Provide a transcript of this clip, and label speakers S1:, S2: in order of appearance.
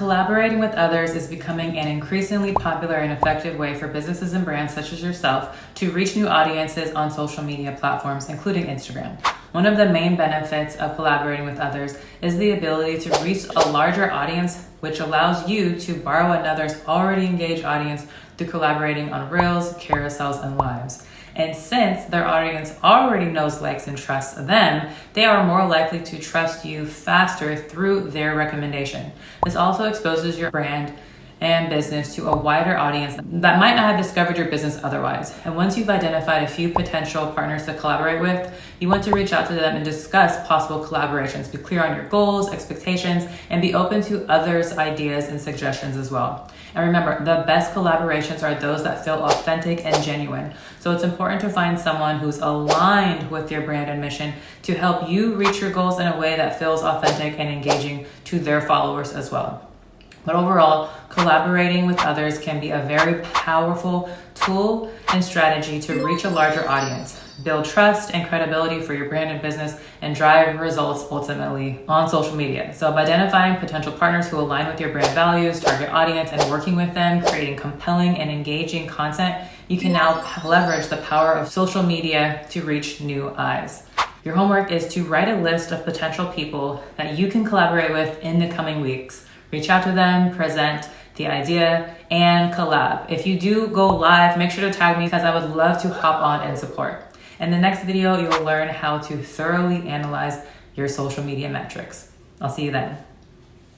S1: Collaborating with others is becoming an increasingly popular and effective way for businesses and brands such as yourself to reach new audiences on social media platforms, including Instagram. One of the main benefits of collaborating with others is the ability to reach a larger audience, which allows you to borrow another's already engaged audience through collaborating on Reels, carousels, and lives. And since their audience already knows, likes, and trusts them, they are more likely to trust you faster through their recommendation. This also exposes your brand and business to a wider audience that might not have discovered your business otherwise. And once you've identified a few potential partners to collaborate with, you want to reach out to them and discuss possible collaborations. Be clear on your goals, expectations, and be open to others' ideas and suggestions as well. And remember, the best collaborations are those that feel authentic and genuine. So it's important to find someone who's aligned with your brand and mission to help you reach your goals in a way that feels authentic and engaging to their followers as well. But overall, collaborating with others can be a very powerful tool and strategy to reach a larger audience, build trust and credibility for your brand and business, and drive results ultimately on social media. So by identifying potential partners who align with your brand values, target audience, and working with them, creating compelling and engaging content, you can now leverage the power of social media to reach new eyes. Your homework is to write a list of potential people that you can collaborate with in the coming weeks. Reach out to them, present the idea, and collab. If you do go live, make sure to tag me because I would love to hop on and support. In the next video, you'll learn how to thoroughly analyze your social media metrics. I'll see you then.